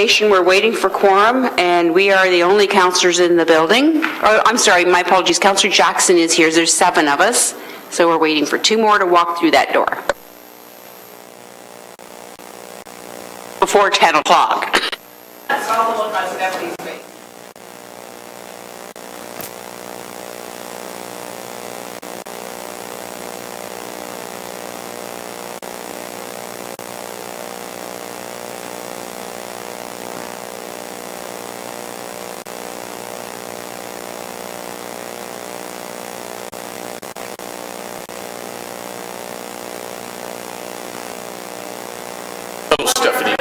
We're waiting for quorum, and we are the only councillors in the building. Oh, I'm sorry, my apologies. Councillor Jackson is here. There's 7 of us, so we're waiting for 2 more to walk through that door before 10 o'clock. That's all the look on Stephanie's face. Hello, Stephanie.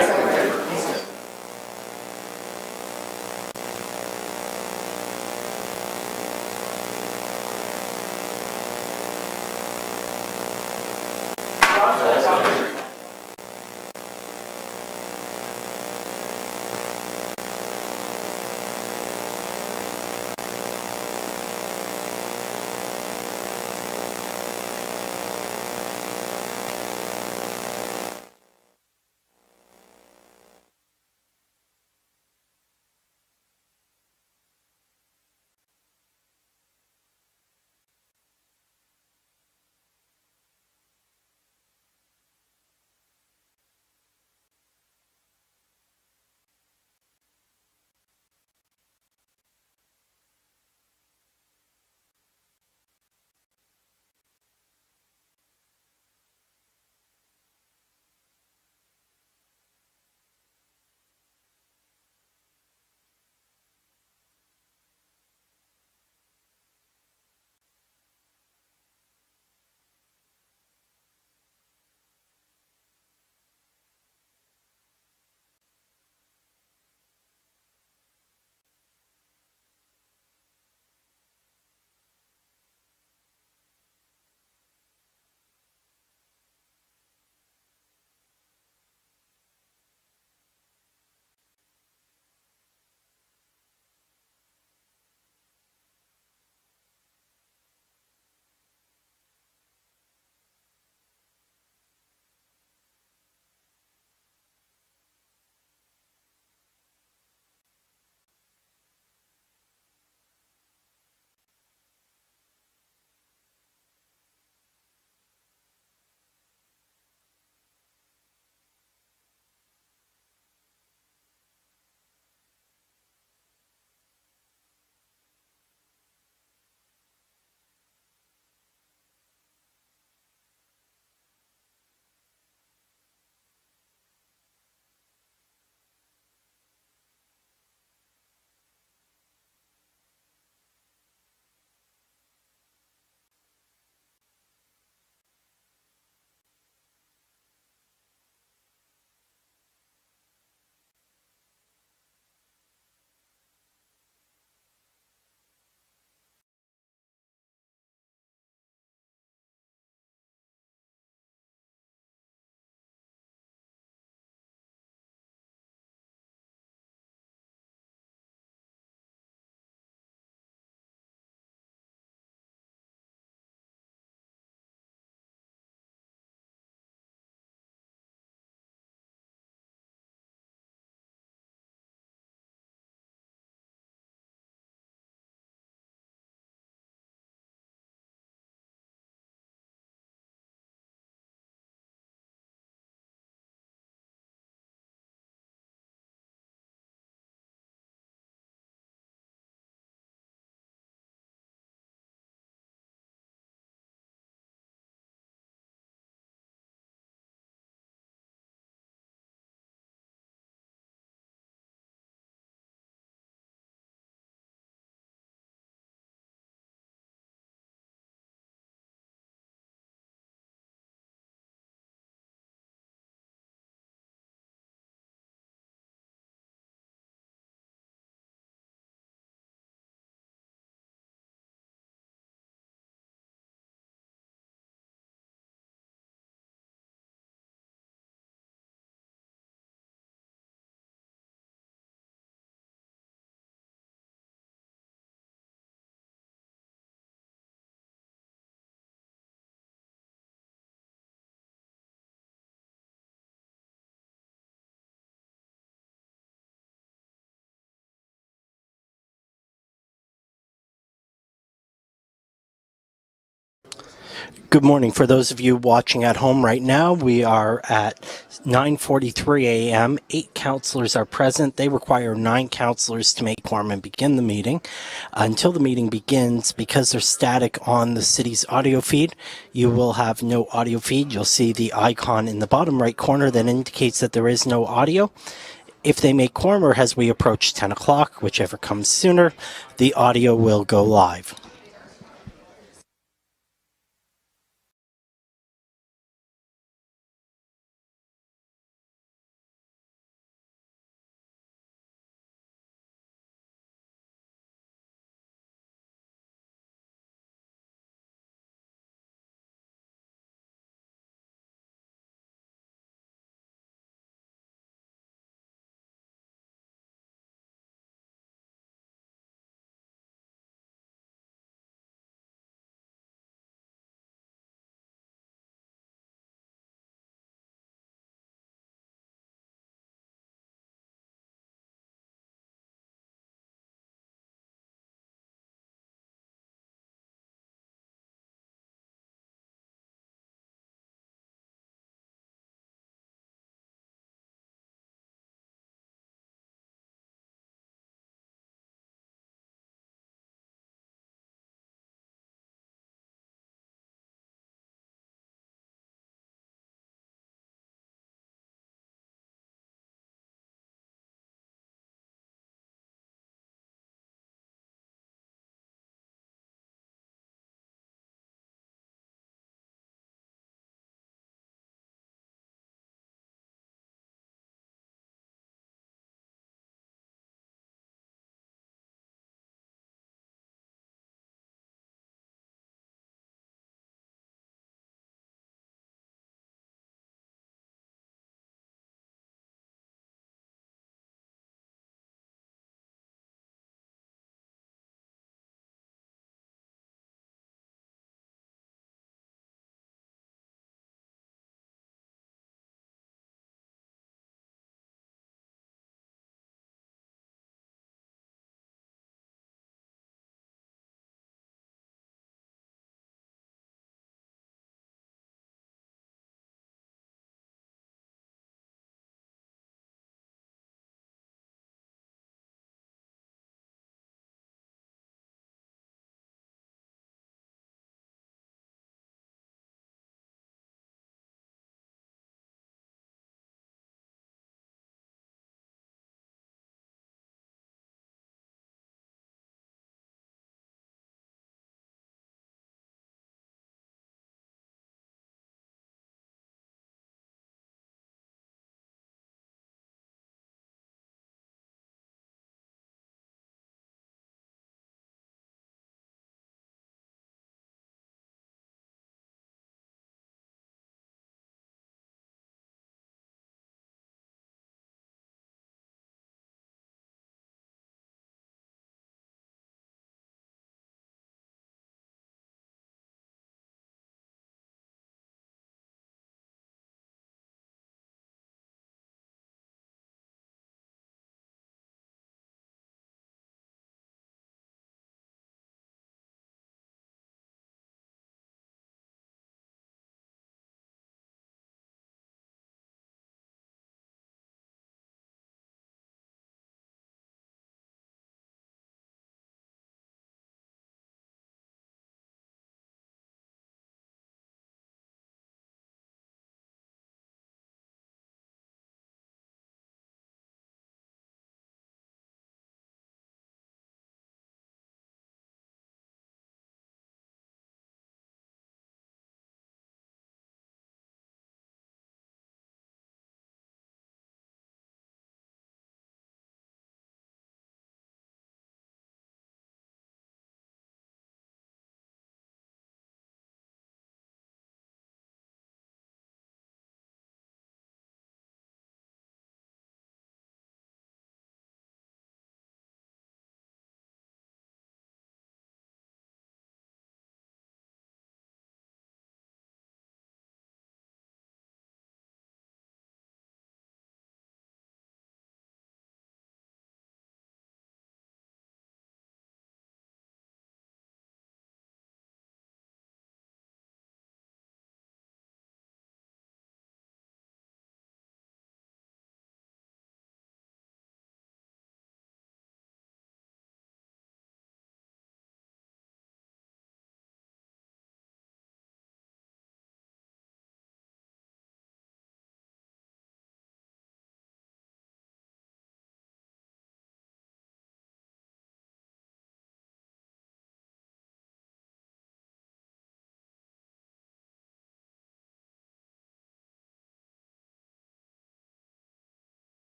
Good morning. For those of you watching at home right now, we are at 9:43 a.m. 8 councilors are present. They require 9 councilors to make quorum and begin the meeting. Until the meeting begins, because there's static on the city's audio feed, you will have no audio feed. You'll see the icon in the bottom right corner that indicates that there is no audio. If they make quorum or as we approach 10 o'clock, whichever comes sooner, the audio will go live.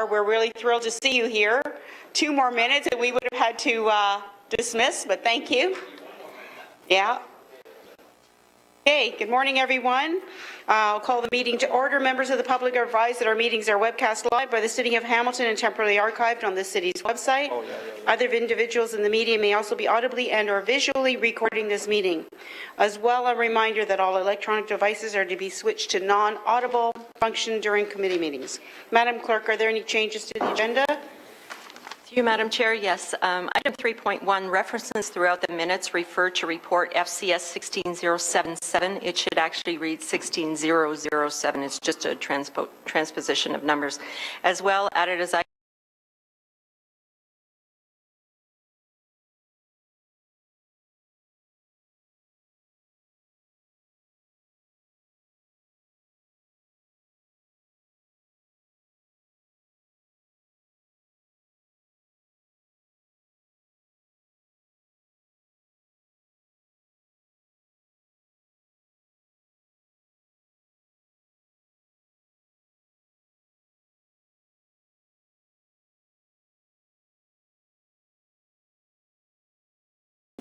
We're really thrilled to see you here. 2 more minutes and we would have had to dismiss, but thank you. Yeah. Okay, good morning, everyone. I'll call the meeting to order. Members of the public are advised that our meetings are webcast live by the City of Hamilton and temporarily archived on the city's website. Other individuals in the media may also be audibly and or visually recording this meeting. As well, a reminder that all electronic devices are to be switched to non-audible function during committee meetings. Madam Clerk, are there any changes to the agenda? Through you, Madam Chair, yes. Item 3.1, references throughout the minutes refer to report FCS 16077. It should actually read 16007. It's just a transposition of numbers. As well, added as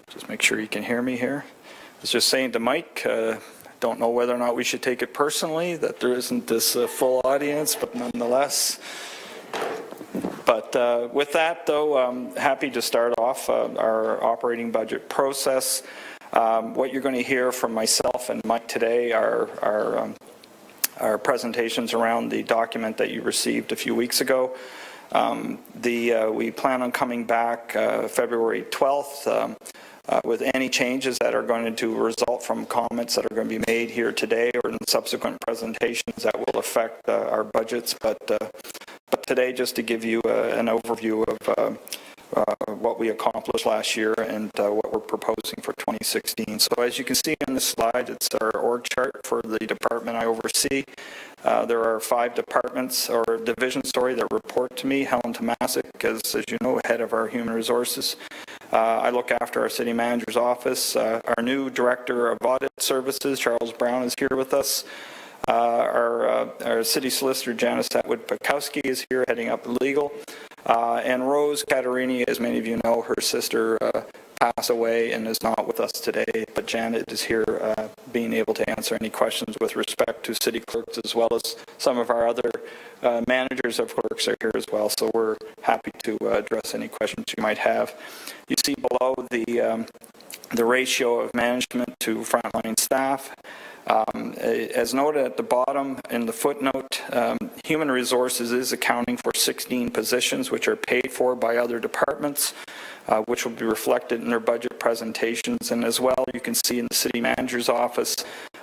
Just make sure you can hear me here. I was just saying to Mike, don't know whether or not we should take it personally that there isn't this full audience, but nonetheless. But with that, though, I'm happy to start off our operating budget process. What you're going to hear from myself and Mike today are our presentations around the document that you received a few weeks ago. We plan on coming back February 12th with any changes that are going to result from comments that are going to be made here today or in subsequent presentations that will affect our budgets. But today, just to give you an overview of what we accomplished last year and what we're proposing for 2016. So as you can see on this slide, it's our org chart for the department I oversee. There are 5 departments or divisions, that report to me. Helen Tomasic is, as you know, head of our human resources. I look after our city manager's office. Our new director of audit services, Charles Brown, is here with us. Our city solicitor, Janice Atwood-Pakowski, is here heading up legal. And Rose Catarini, as many of you know, her sister passed away and is not with us today, but Janet is here being able to answer any questions with respect to city clerks, as well as some of our other managers of clerks are here as well, so we're happy to address any questions you might have. You see below the ratio of management to frontline staff. As noted at the bottom in the footnote, human resources is accounting for 16 positions which are paid for by other departments, which will be reflected in their budget presentations. And as well, you can see in the city manager's office,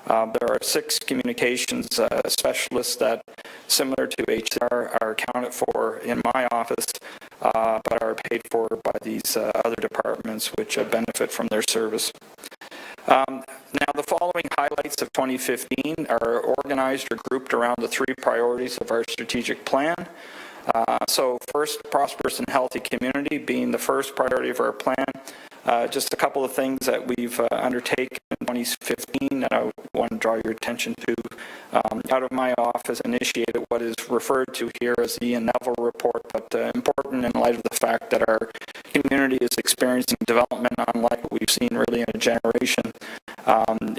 there are 6 communications specialists that, similar to HR, are accounted for in my office, but are paid for by these other departments which benefit from their service. Now, the following highlights of 2015 are organized or grouped around the 3 priorities of our strategic plan. So first, prosperous and healthy community being the first priority of our plan. Just a couple of things that we've undertaken in 2015 that I want to draw your attention to. Out of my office, initiated what is referred to here as the Ian Neville report, but important in light of the fact that our community is experiencing development unlike what we've seen really in a generation.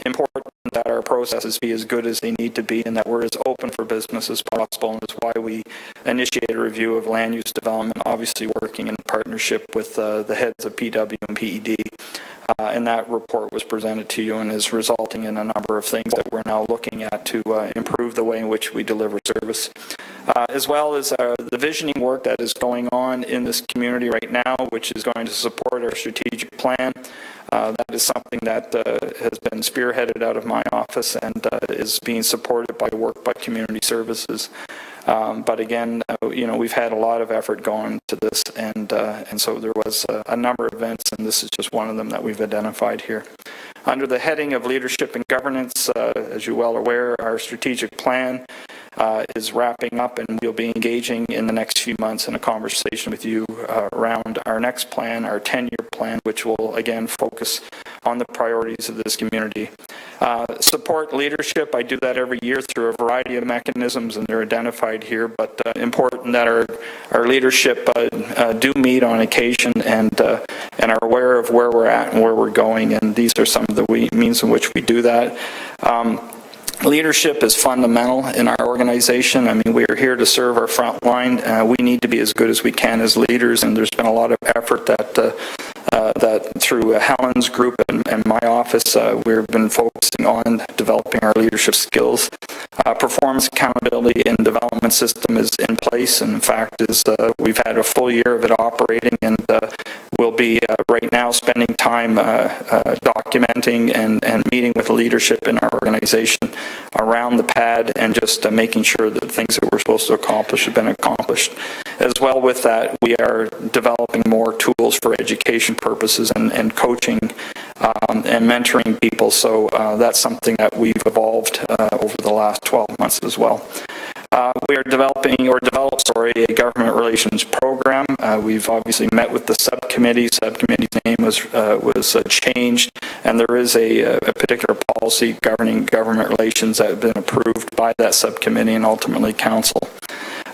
Important that our processes be as good as they need to be and that we're as open for business as possible, and that's why we initiated a review of land use development, obviously working in partnership with the heads of PW and PED. And that report was presented to you and is resulting in a number of things that we're now looking at to improve the way in which we deliver service. As well as the visioning work that is going on in this community right now, which is going to support our strategic plan. That is something that has been spearheaded out of my office and is being supported by work by community services. But again, we've had a lot of effort going to this, and so there was a number of events, and this is just one of them that we've identified here. Under the heading of leadership and governance, as you're well aware, our strategic plan is wrapping up, and we'll be engaging in the next few months in a conversation with you around our next plan, our 10-year plan, which will again focus on the priorities of this community. Support leadership, I do that every year through a variety of mechanisms, and they're identified here, but important that our leadership do meet on occasion and are aware of where we're at and where we're going, and these are some of the means in which we do that. Leadership is fundamental in our organization. I mean, we are here to serve our front line. We need to be as good as we can as leaders, and there's been a lot of effort that through Helen's group and my office, we've been focusing on developing our leadership skills. Performance accountability and development system is in place, and in fact, we've had a full year of it operating, and we'll be right now spending time documenting and meeting with leadership in our organization around the pad, and just making sure that things that we're supposed to accomplish have been accomplished. As well with that, we are developing more tools for education purposes and coaching and mentoring people. So that's something that we've evolved over the last 12 months as well. We are developed a government relations program. We've obviously met with the subcommittee. Subcommittee's name was changed, and there is a particular policy governing government relations that has been approved by that subcommittee and ultimately council.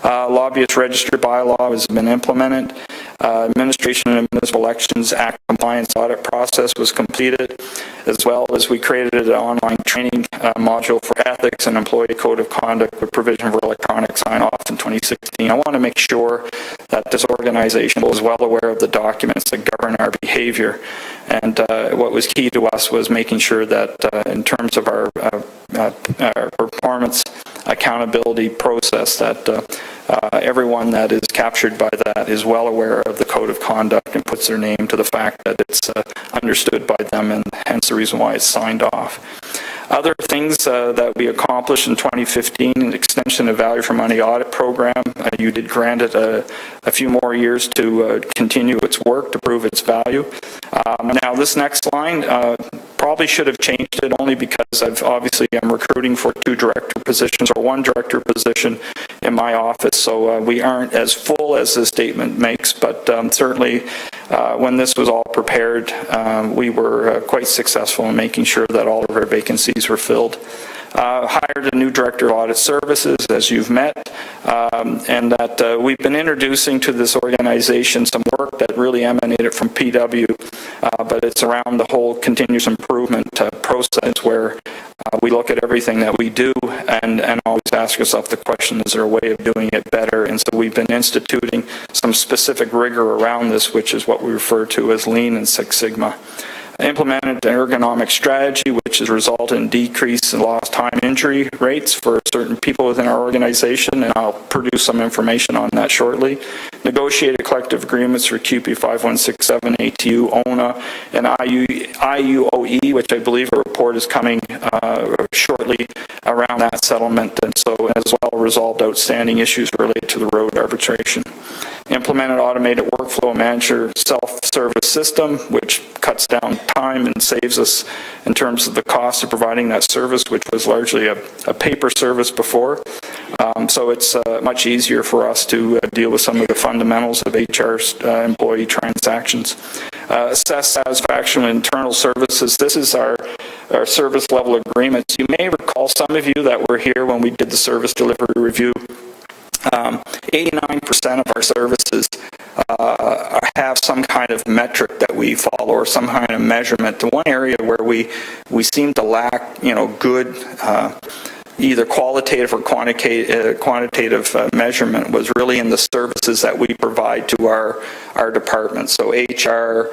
Lobbyist register bylaw has been implemented. Administration and Municipal Elections Act compliance audit process was completed, as well as we created an online training module for ethics and employee code of conduct with provision for electronic sign-off in 2016. I want to make sure that this organization was well aware of the documents that govern our behavior, and what was key to us was making sure that in terms of our performance accountability process, that everyone that is captured by that is well aware of the code of conduct and puts their name to the fact that it's understood by them, and hence the reason why it's signed off. Other things that we accomplished in 2015, an extension of value for money audit program. You did grant it a few more years to continue its work to prove its value. Now this next line probably should have changed it, only because I'm recruiting for 2 director positions, or 1 director position in my office, so we aren't as full as this statement makes, but certainly when this was all prepared, we were quite successful in making sure that all of our vacancies were filled. Hired a new director of audit services, as you've met, and that we've been introducing to this organization some work that really emanated from PW, but it's around the whole continuous improvement process, where we look at everything that we do and always ask ourselves the question, is there a way of doing it better? And so we've been instituting some specific rigor around this, which is what we refer to as Lean and Six Sigma. Implemented an ergonomic strategy, which has resulted in decrease in lost time injury rates for certain people within our organization, and I'll produce some information on that shortly. Negotiated collective agreements for QP 5167, ATU, ONA, and IUOE, which I believe a report is coming shortly around that settlement, and so as well resolved outstanding issues related to the road arbitration. Implemented automated workflow manager self-service system, which cuts down time and saves us in terms of the cost of providing that service, which was largely a paper service before. So it's much easier for us to deal with some of the fundamentals of HR employee transactions. Assess satisfaction with internal services. This is our service level agreements. You may recall, some of you that were here when we did the service delivery review, 89% of our services have some kind of metric that we follow, or some kind of measurement. The one area where we seem to lack, good either qualitative or quantitative measurement was really in the services that we provide to our departments. So HR,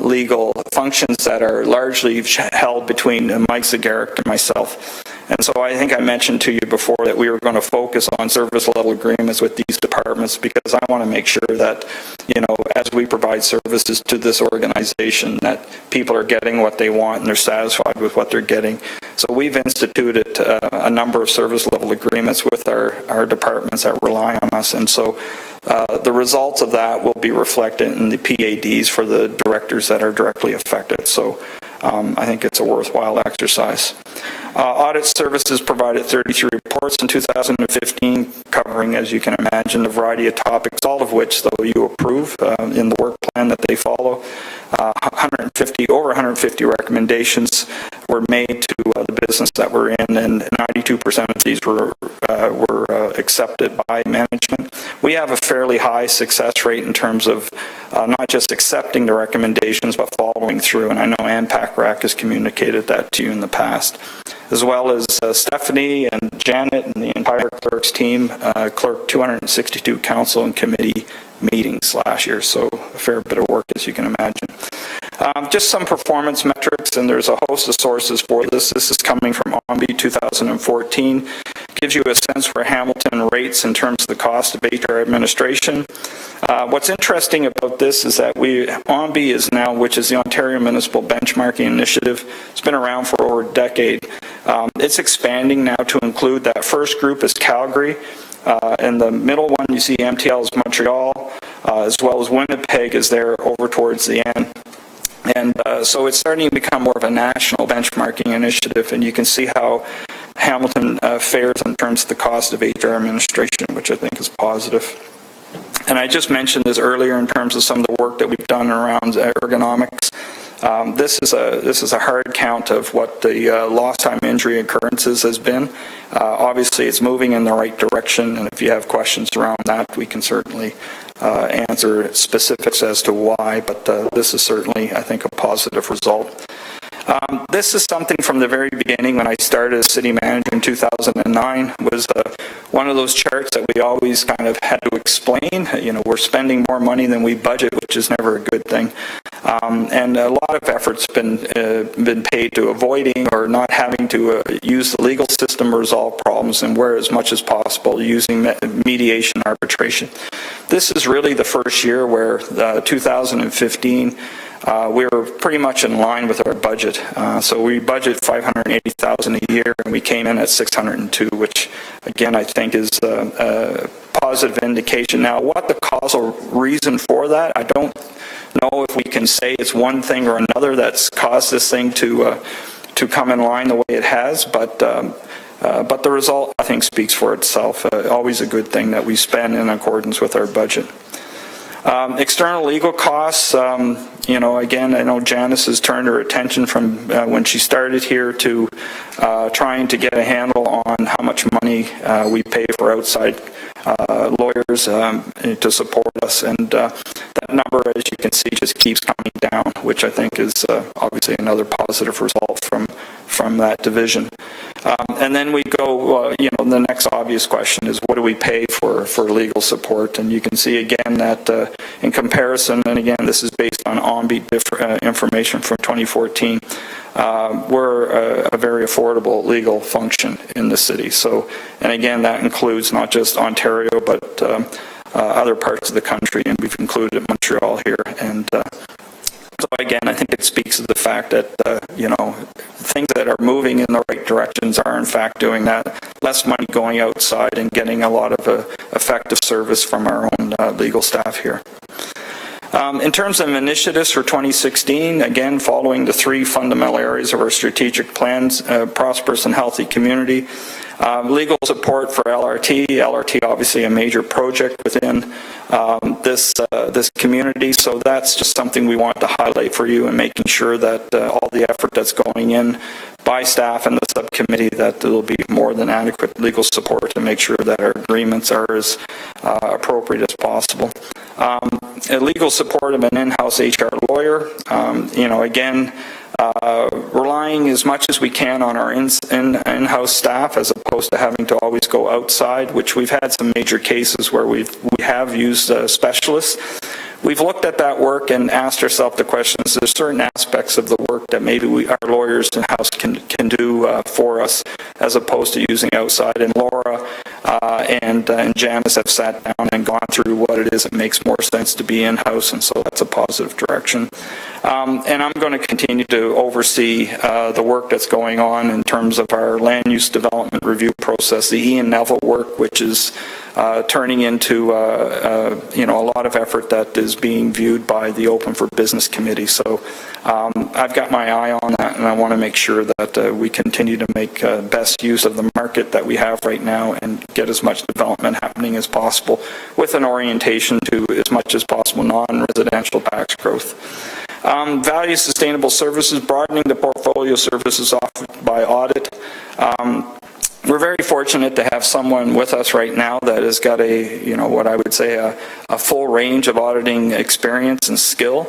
legal functions that are largely held between Mike Zagaric and myself. And so I think I mentioned to you before that we were going to focus on service level agreements with these departments, because I want to make sure that, as we provide services to this organization, that people are getting what they want and they're satisfied with what they're getting. So we've instituted a number of service level agreements with our departments that rely on us, and so the results of that will be reflected in the PADs for the directors that are directly affected. So I think it's a worthwhile exercise. Audit services provided 33 reports in 2015, covering, as you can imagine, a variety of topics, all of which, though, you approve in the work plan that they follow. Over 150 recommendations were made to the business that we're in, and 92% of these were accepted by management. We have a fairly high success rate in terms of not just accepting the recommendations, but following through, and I know ANPAC-RAC has communicated that to you in the past, as well as Stephanie and Janet and the entire clerk's team clerked 262 council and committee meetings last year, so a fair bit of work, as you can imagine. Just some performance metrics, and there's a host of sources for this. This is coming from OMBI 2014. Gives you a sense for Hamilton rates in terms of the cost of HR administration. What's interesting about this is that OMBI is now, which is the Ontario Municipal Benchmarking Initiative, it's been around for over a decade. It's expanding now to include that first group is Calgary, and the middle one you see MTL is Montreal, as well as Winnipeg is there over towards the end. And so it's starting to become more of a national benchmarking initiative, and you can see how Hamilton fares in terms of the cost of HR administration, which I think is positive. And I just mentioned this earlier in terms of some of the work that we've done around ergonomics. This is a hard count of what the lost time injury occurrences has been. Obviously, it's moving in the right direction, and if you have questions around that, we can certainly answer specifics as to why, but this is certainly, I think, a positive result. This is something from the very beginning when I started as city manager in 2009, was one of those charts that we always kind of had to explain. You know, we're spending more money than we budget, which is never a good thing. And a lot of effort's been paid to avoiding or not having to use the legal system to resolve problems, and where as much as possible using mediation arbitration. This is really the first year where 2015 we were pretty much in line with our budget. So we budget $580,000 a year, and we came in at $602,000, which again I think is a positive indication. Now, what the causal reason for that, I don't know if we can say it's one thing or another that's caused this thing to come in line the way it has, but the result, I think, speaks for itself. Always a good thing that we spend in accordance with our budget. External legal costs, you know, again, I know Janice has turned her attention from when she started here to trying to get a handle on how much money we pay for outside lawyers to support us, and that number, as you can see, just keeps coming down, which I think is obviously another positive result from that division. And then we go, you know, the next obvious question is, what do we pay for legal support? And you can see again that in comparison, and again, this is based on OMBI information from 2014, we're a very affordable legal function in the city. So, and again, that includes not just Ontario, but other parts of the country, and we've included Montreal here. And so again, I think it speaks to the fact that, you know, things that are moving in the right directions are in fact doing that. Less money going outside and getting a lot of effective service from our own legal staff here. In terms of initiatives for 2016, again, following the three fundamental areas of our strategic plans, prosperous and healthy community, legal support for LRT obviously a major project within this community, so that's just something we want to highlight for you, and making sure that all the effort that's going in by staff and the subcommittee, that there will be more than adequate legal support to make sure that our agreements are as appropriate as possible. Legal support of an in-house HR lawyer, you know, again, relying as much as we can on our in-house staff as opposed to having to always go outside, which we've had some major cases where we have used specialists. We've looked at that work and asked ourselves the questions, there's certain aspects of the work that maybe our lawyers in-house can do for us as opposed to using outside. And Laura and Janice have sat down and gone through what it is that makes more sense to be in-house, and so that's a positive direction. And I'm going to continue to oversee the work that's going on in terms of our land use development review process, the Ian Neville work, which is turning into a lot of effort that is being viewed by the Open for Business Committee. So I've got my eye on that, and I want to make sure that we continue to make best use of the market that we have right now and get as much development happening as possible with an orientation to, as much as possible, non-residential tax growth. Value sustainable services, broadening the portfolio services offered by audit. We're very fortunate to have someone with us right now that has got what I would say a full range of auditing experience and skill.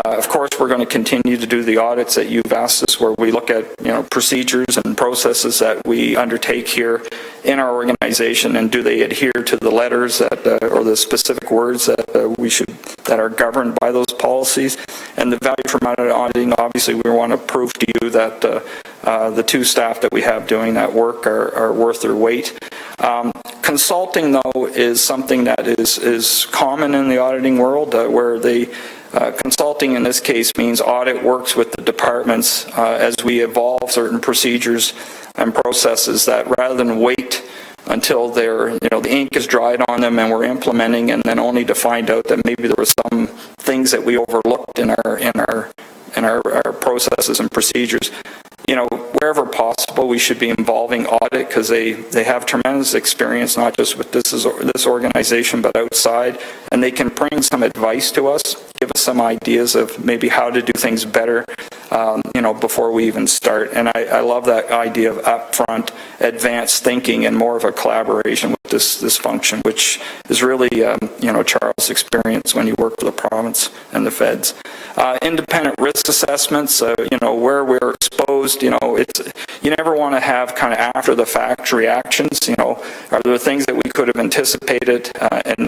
Of course, we're going to continue to do the audits that you've asked us, where we look at procedures and processes that we undertake here in our organization, and do they adhere to the letters that or the specific words that are governed by those policies. And the value from auditing, obviously, we want to prove to you that the two staff that we have doing that work are worth their weight. Consulting, though, is something that is common in the auditing world, where consulting in this case means audit works with the departments as we evolve certain procedures and processes, that rather than wait until the ink is dried on them and we're implementing, and then only to find out that maybe there were some things that we overlooked in our processes and procedures. Wherever possible, we should be involving audit, because they have tremendous experience, not just with this organization, but outside, and they can bring some advice to us, give us some ideas of maybe how to do things better, before we even start. And I love that idea of upfront, advanced thinking, and more of a collaboration with this function, which is really, Charles' experience when he worked for the province and the feds. Independent risk assessments, where we're exposed, you never want to have kind of after the fact reactions. Are there things that we could have anticipated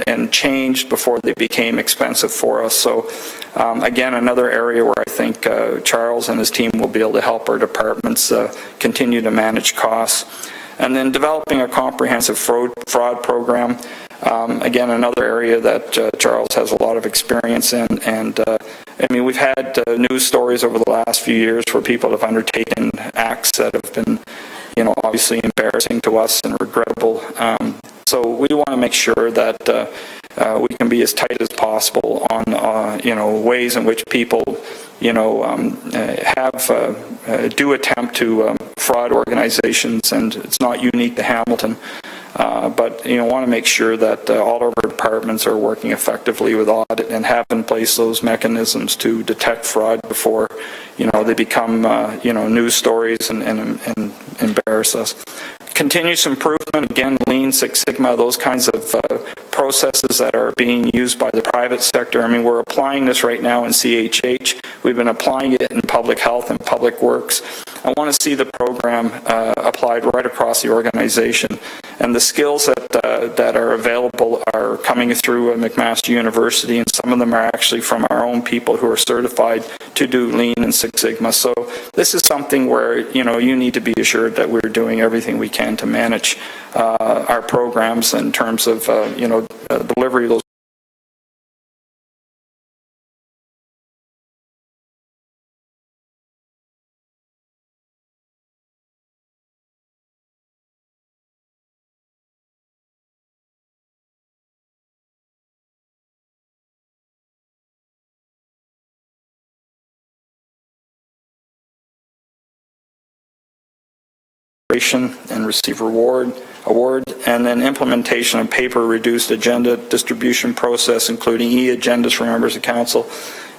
and changed before they became expensive for us? So again, another area where I think Charles and his team will be able to help our departments continue to manage costs. And then developing a comprehensive fraud program. Again, another area that Charles has a lot of experience in. And we've had news stories over the last few years where people have undertaken acts that have been, obviously embarrassing to us and regrettable. So we want to make sure that we can be as tight as possible on, ways in which people, do attempt to fraud organizations, and it's not unique to Hamilton. But want to make sure that all of our departments are working effectively with audit and have in place those mechanisms to detect fraud before they become news stories and embarrass us. Continuous improvement, again, Lean, Six Sigma, those kinds of processes that are being used by the private sector. We're applying this right now in CHH. We've been applying it in public health and public works. I want to see the program applied right across the organization. And the skills that are available are coming through McMaster University, and some of them are actually from our own people who are certified to do Lean and Six Sigma. So this is something where, you need to be assured that we're doing everything we can to manage our programs in terms of, delivery of those and receive award, and then implementation of paper-reduced agenda distribution process, including e-agendas for members of council.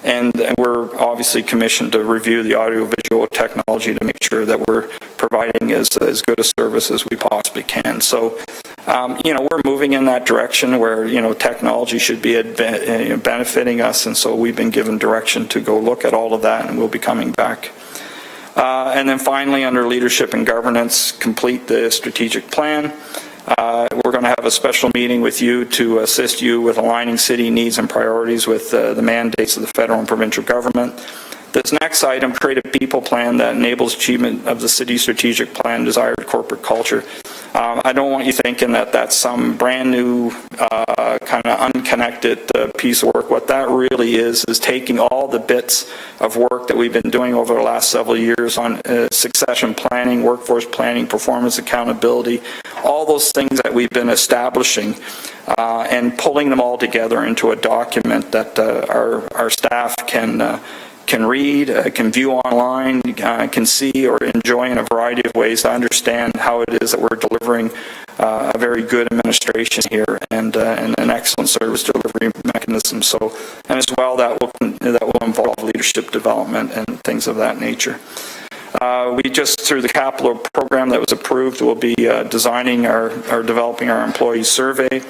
And we're obviously commissioned to review the audiovisual technology to make sure that we're providing as good a service as we possibly can. So, we're moving in that direction where, technology should be benefiting us, and so we've been given direction to go look at all of that, and we'll be coming back. And then finally, under leadership and governance, complete the strategic plan. We're going to have a special meeting with you to assist you with aligning city needs and priorities with the mandates of the federal and provincial government. This next item, create a people plan that enables achievement of the city strategic plan, desired corporate culture. I don't want you thinking that that's some brand new kind of unconnected piece of work. What that really is taking all the bits of work that we've been doing over the last several years on succession planning, workforce planning, performance accountability, all those things that we've been establishing, and pulling them all together into a document that our staff can read, can view online, can see or enjoy in a variety of ways to understand how it is that we're delivering a very good administration here and an excellent service delivery mechanism. So, and as well, that will involve leadership development and things of that nature. We just, through the capital program that was approved, will be designing or developing our employee survey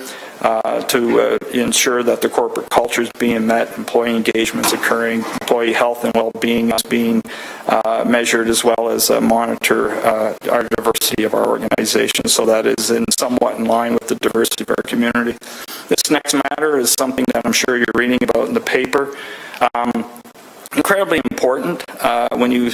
to ensure that the corporate culture is being met, employee engagement is occurring, employee health and well-being is being measured, as well as monitor our diversity of our organization. So that is somewhat in line with the diversity of our community. This next matter is something that I'm sure you're reading about in the paper. Incredibly important when you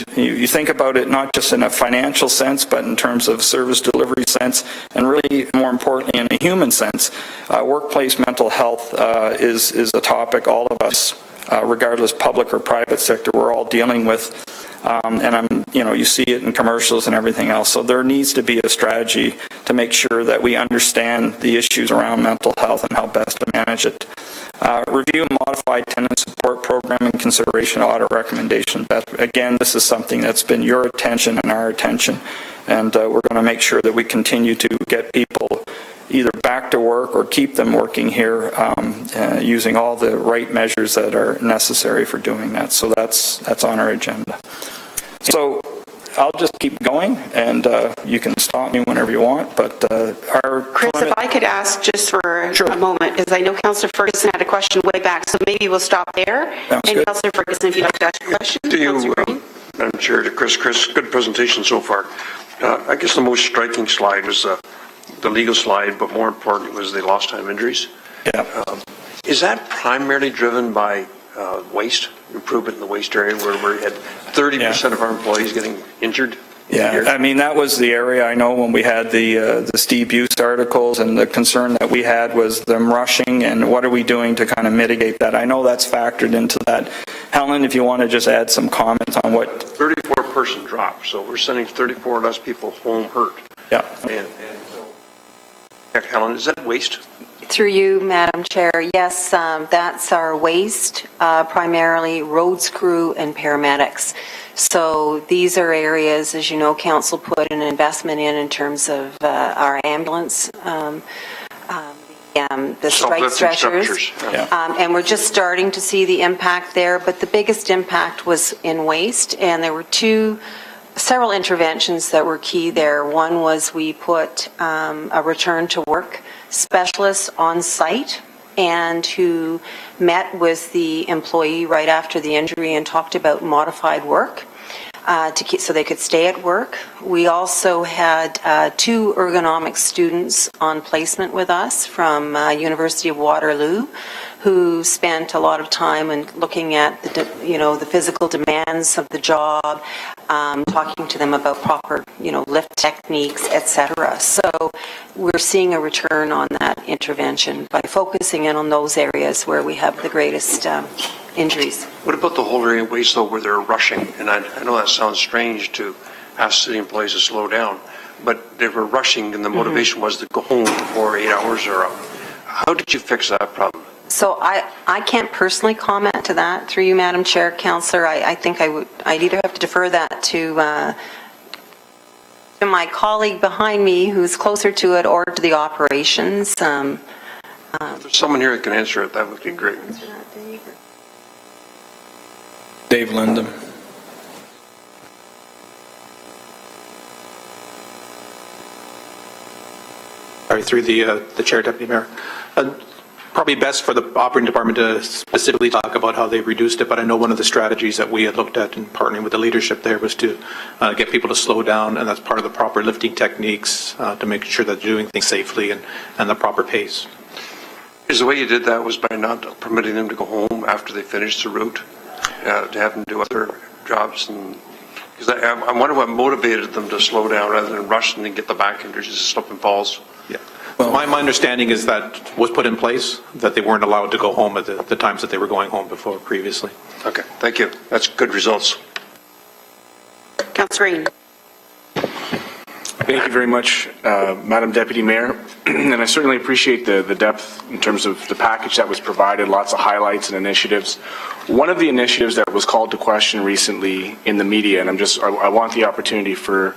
think about it, not just in a financial sense, but in terms of service delivery sense, and really more importantly in a human sense. Workplace mental health is a topic all of us, regardless public or private sector, we're all dealing with. And you see it in commercials and everything else. So there needs to be a strategy to make sure that we understand the issues around mental health and how best to manage it. Review and modify tenant support program and consideration audit recommendations. Again, this is something that's been your attention and our attention, and we're going to make sure that we continue to get people either back to work or keep them working here using all the right measures that are necessary for doing that. So that's on our agenda. So I'll just keep going, and you can stop me whenever you want, but our... Chris, if I could ask just for a moment, because I know Councillor Ferguson had a question way back, so maybe we'll stop there. Sounds and good. Councillor Ferguson, if you'd like to ask a question. To you, Madam Chair, to Chris, good presentation so far. I guess the most striking slide was the legal slide, but more importantly was the lost time injuries. Yeah. Is that primarily driven by waste, improvement in the waste area, where we had 30% of our employees getting injured? Yeah, I mean, that was the area, I know, when we had the Steve Buse articles, and the concern that we had was them rushing, and what are we doing to kind of mitigate that? I know that's factored into that. Helen, if you want to just add some comments on what... 34-person drop, so we're sending 34 less people home hurt. Yeah. And so, Helen, is that waste? Through you, Madam Chair, yes, that's our waste, primarily roads crew and paramedics. So these are areas, as you know, Council put an investment in terms of our ambulance, the strike stretchers, and we're just starting to see the impact there, but the biggest impact was in waste, and there were several interventions that were key there. One was we put a return to work specialist on site, and who met with the employee right after the injury and talked about modified work so they could stay at work. We also had 2 ergonomic students on placement with us from University of Waterloo, who spent a lot of time in looking at the physical demands of the job, talking to them about proper lift techniques, etc. So we're seeing a return on that intervention by focusing in on those areas where we have the greatest injuries. What about the whole area of waste, though, where they're rushing? And I know that sounds strange to ask city employees to slow down, but they were rushing, and the motivation was to go home before 8 hours are up. How did you fix that problem? So I can't personally comment to that. Through you, Madam Chair, Councillor, I think I'd either have to defer that to my colleague behind me who's closer to it, or to the operations. If there's someone here that can answer it, that would be great. Dave Lindham. Sorry, through the chair, Deputy Mayor. Probably best for the operating department to specifically talk about how they've reduced it, but I know one of the strategies that we had looked at in partnering with the leadership there was to get people to slow down, and that's part of the proper lifting techniques to make sure that they're doing things safely and the proper pace. Is the way you did that was by not permitting them to go home after they finished the route, to have them do other jobs and Because I wonder what motivated them to slow down rather than rush and get the back and just slip and falls. Yeah. Well, my understanding is that was put in place, that they weren't allowed to go home at the times that they were going home before previously. Okay, thank you. That's good results. Councillor Green. Thank you very much, Madam Deputy Mayor. And I certainly appreciate the depth in terms of the package that was provided, lots of highlights and initiatives. One of the initiatives that was called to question recently in the media, and I want the opportunity for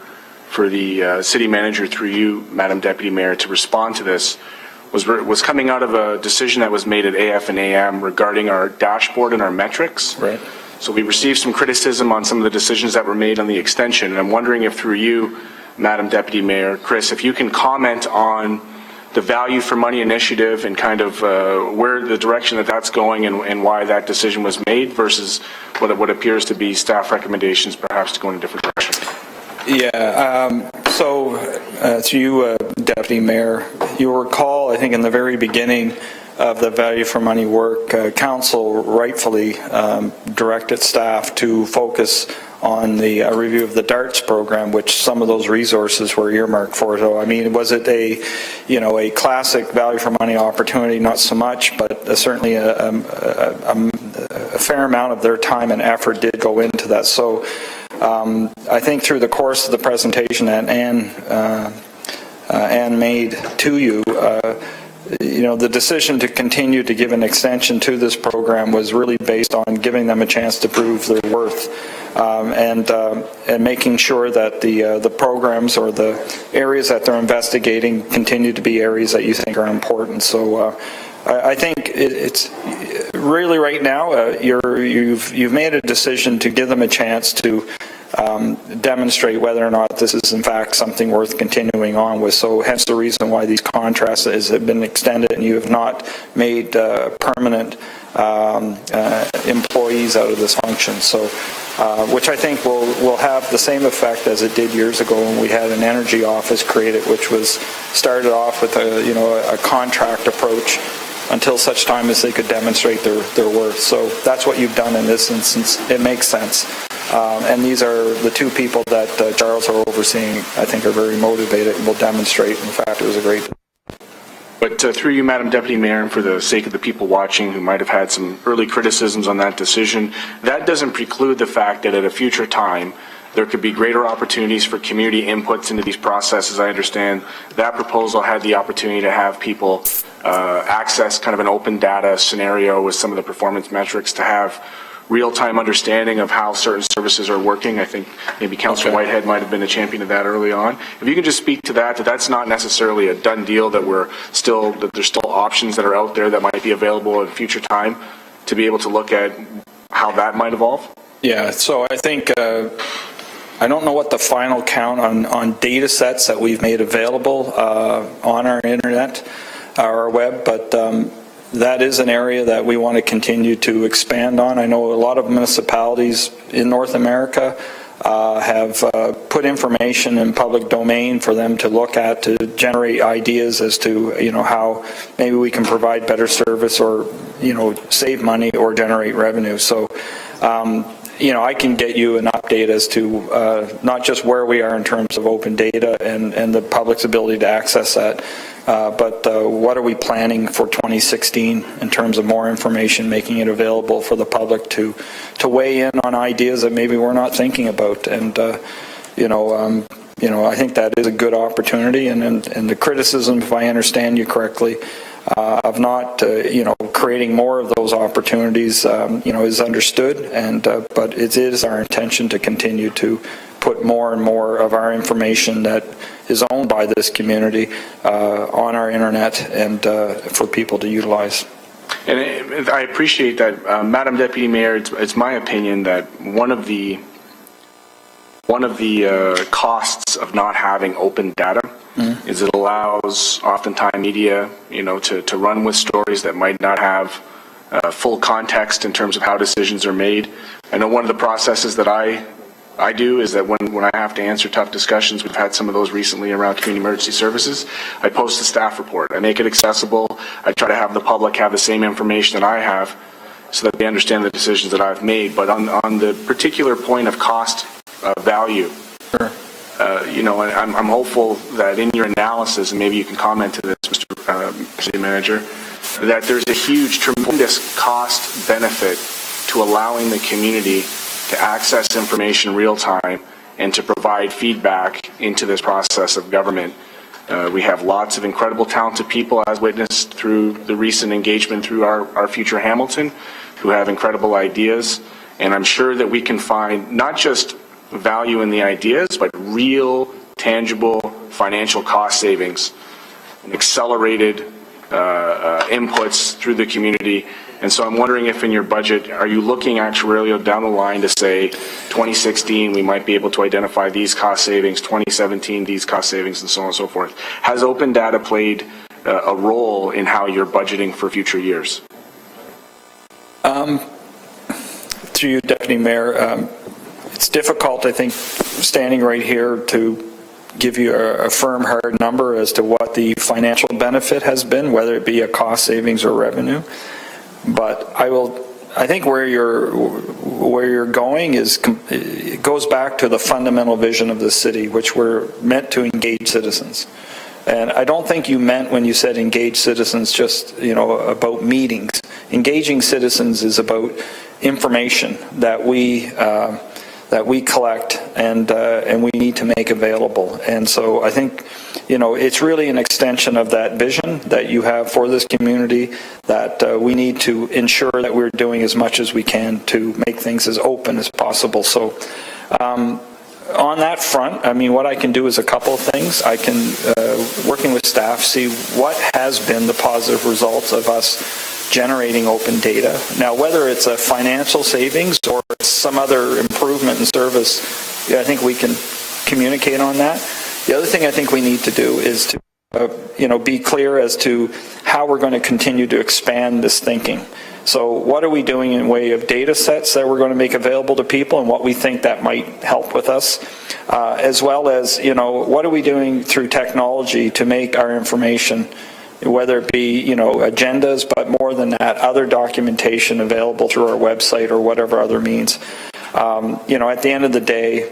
the city manager through you, Madam Deputy Mayor, to respond to this, was coming out of a decision that was made at AF and AM regarding our dashboard and our metrics. Right. So we received some criticism on some of the decisions that were made on the extension, and I'm wondering if through you, Madam Deputy Mayor, Chris, if you can comment on the value for money initiative and kind of where the direction that that's going and why that decision was made versus what appears to be staff recommendations perhaps to go in a different direction. Yeah, so to you, Deputy Mayor, you'll recall, I think in the very beginning of the value for money work, Council rightfully directed staff to focus on the review of the DARTS program, which some of those resources were earmarked for. So, I mean, was it a classic value for money opportunity? Not so much, but certainly a fair amount of their time and effort did go into that. So, I think through the course of the presentation that Ann made to you, the decision to continue to give an extension to this program was really based on giving them a chance to prove their worth, and making sure that the programs or the areas that they're investigating continue to be areas that you think are important. So I think it's really right now you've made a decision to give them a chance to demonstrate whether or not this is in fact something worth continuing on with. So hence the reason why these contracts have been extended and you have not made permanent employees out of this function. So which I think will have the same effect as it did years ago when we had an energy office created, which was started off with a contract approach until such time as they could demonstrate their worth. So that's what you've done in this instance. It makes sense. And these are the two people that Charles are overseeing, I think are very motivated and will demonstrate. In fact, it was a great... But through you, Madam Deputy Mayor, and for the sake of the people watching who might have had some early criticisms on that decision, that doesn't preclude the fact that at a future time, there could be greater opportunities for community inputs into these processes. I understand that proposal had the opportunity to have people access kind of an open data scenario with some of the performance metrics to have real-time understanding of how certain services are working. I think maybe Councillor Whitehead might have been a champion of that early on. If you can just speak to that, that's not necessarily a done deal, that there's still options that are out there that might be available at a future time to be able to look at how that might evolve? Yeah, so I think, I don't know what the final count on data sets that we've made available on our internet, our web, but that is an area that we want to continue to expand on. I know a lot of municipalities in North America have put information in public domain for them to look at to generate ideas as to how maybe we can provide better service or save money or generate revenue. So I can get you an update as to not just where we are in terms of open data and the public's ability to access that, but what are we planning for 2016 in terms of more information, making it available for the public to weigh in on ideas that maybe we're not thinking about. And I think that is a good opportunity. And the criticism, if I understand you correctly, of not creating more of those opportunities is understood, and but it is our intention to continue to put more and more of our information that is owned by this community on our internet and for people to utilize. And I appreciate that, Madam Deputy Mayor. It's my opinion that one of the costs of not having open data is it allows oftentimes media, to run with stories that might not have full context in terms of how decisions are made. I know one of the processes that I do is that when I have to answer tough discussions, we've had some of those recently around community emergency services, I post a staff report. I make it accessible. I try to have the public have the same information that I have so that they understand the decisions that I've made. But on the particular point of cost value. Sure. And I'm hopeful that in your analysis, and maybe you can comment to this, Mr. City Manager, that there's a huge, tremendous cost benefit to allowing the community to access information real time and to provide feedback into this process of government. We have lots of incredible talented people, as witnessed through the recent engagement through our Future Hamilton, who have incredible ideas. And I'm sure that we can find not just value in the ideas, but real, tangible financial cost savings and accelerated inputs through the community. And so I'm wondering if in your budget, are you looking actuarial down the line to say 2016 we might be able to identify these cost savings, 2017 these cost savings, and so on and so forth? Has open data played a role in how you're budgeting for future years? To you, Deputy Mayor, it's difficult, I think, standing right here to give you a firm, hard number as to what the financial benefit has been, whether it be a cost savings or revenue. But I think where you're going it goes back to the fundamental vision of the city, which we're meant to engage citizens. And I don't think you meant when you said engage citizens just, about meetings. Engaging citizens is about information that we collect and we need to make available. And so I think, it's really an extension of that vision that you have for this community, that we need to ensure that we're doing as much as we can to make things as open as possible. So on that front, what I can do is a couple of things. I can, working with staff, see what has been the positive results of us generating open data. Now, whether it's a financial savings or it's some other improvement in service, I think we can communicate on that. The other thing I think we need to do is to be clear as to how we're going to continue to expand this thinking. So what are we doing in way of data sets that we're going to make available to people and what we think that might help with us, as well as, what are we doing through technology to make our information, whether it be, agendas, but more than that, other documentation available through our website or whatever other means. At the end of the day,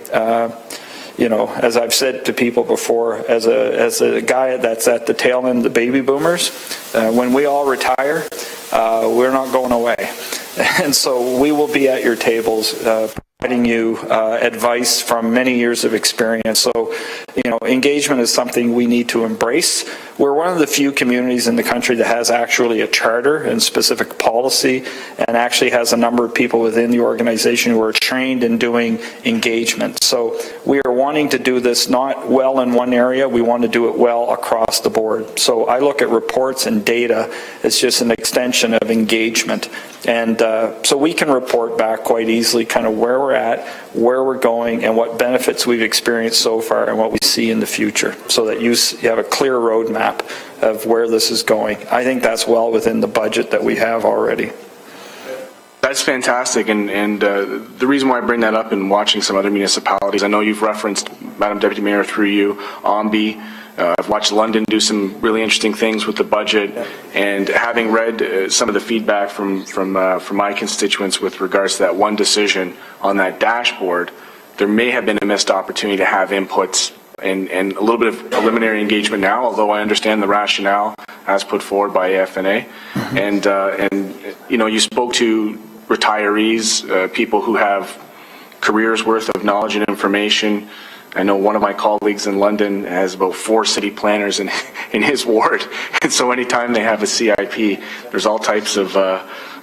as I've said to people before, as a guy that's at the tail end of the baby boomers, when we all retire, we're not going away. And so we will be at your tables providing you advice from many years of experience. So, engagement is something we need to embrace. We're one of the few communities in the country that has actually a charter and specific policy, and actually has a number of people within the organization who are trained in doing engagement. So we are wanting to do this not well in one area, we want to do it well across the board. So I look at reports and data as just an extension of engagement. And so we can report back quite easily kind of where we're at, where we're going, and what benefits we've experienced so far and what we see in the future, so that you have a clear roadmap of where this is going. I think that's well within the budget that we have already. That's fantastic, and the reason why I bring that up in watching some other municipalities, I know you've referenced, Madam Deputy Mayor, through you, OMBI. I've watched London do some really interesting things with the budget, and having read some of the feedback from my constituents with regards to that one decision on that dashboard, there may have been a missed opportunity to have inputs and a little bit of preliminary engagement now, although I understand the rationale as put forward by AFNA. Mm-hmm. And you spoke to retirees, people who have careers worth of knowledge and information. I know one of my colleagues in London has about 4 city planners in his ward, and so anytime they have a CIP, there's all types of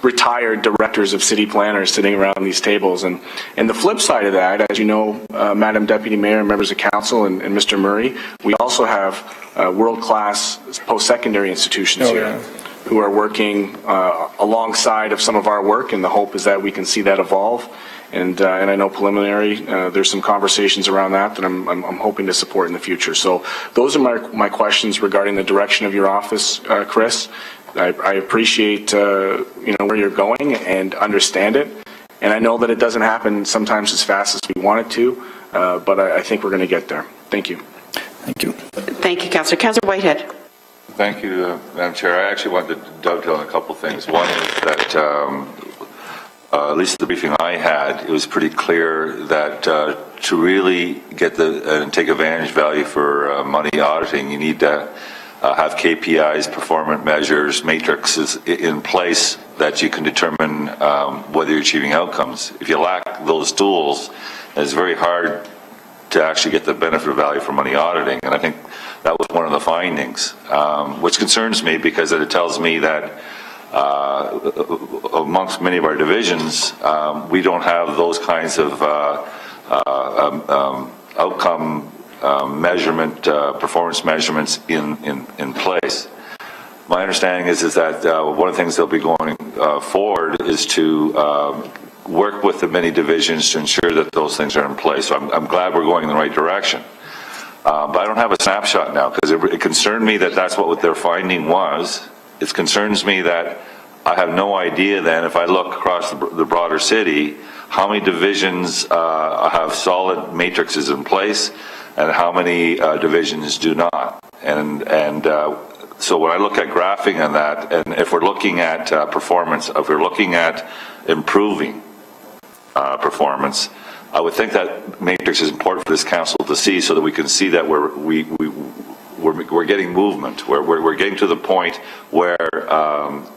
retired directors of city planners sitting around these tables. And the flip side of that, as you know, Madam Deputy Mayor and members of council and Mr. Murray, we also have world-class post-secondary institutions here who are working alongside of some of our work, and the hope is that we can see that evolve. And I know preliminary, there's some conversations around that I'm hoping to support in the future. So those are my questions regarding the direction of your office, Chris. I appreciate where you're going and understand it, and I know that it doesn't happen sometimes as fast as we want it to, but I think we're going to get there. Thank you. Thank you. Thank you, Councillor. Councillor Whitehead. Thank you, Madam Chair. I actually wanted to dovetail on a couple things. One is that at least the briefing I had, it was pretty clear that to really get and take advantage value for money auditing, you need to have KPIs, performance measures, matrices in place that you can determine whether you're achieving outcomes. If you lack those tools, it's very hard to actually get the benefit of value for money auditing. And I think that was one of the findings, which concerns me because it tells me that amongst many of our divisions, we don't have those kinds of outcome measurement, performance measurements in place. My understanding is that one of the things they'll be going forward is to work with the many divisions to ensure that those things are in place. So I'm glad we're going in the right direction. But I don't have a snapshot now because it concerned me that that's what their finding was. It concerns me that I have no idea then, if I look across the broader city, how many divisions have solid matrices in place and how many divisions do not. So when I look at graphing on that, and if we're looking at performance, if we're looking at improving performance, I would think that matrix is important for this council to see so that we can see that we're getting movement. We're getting to the point where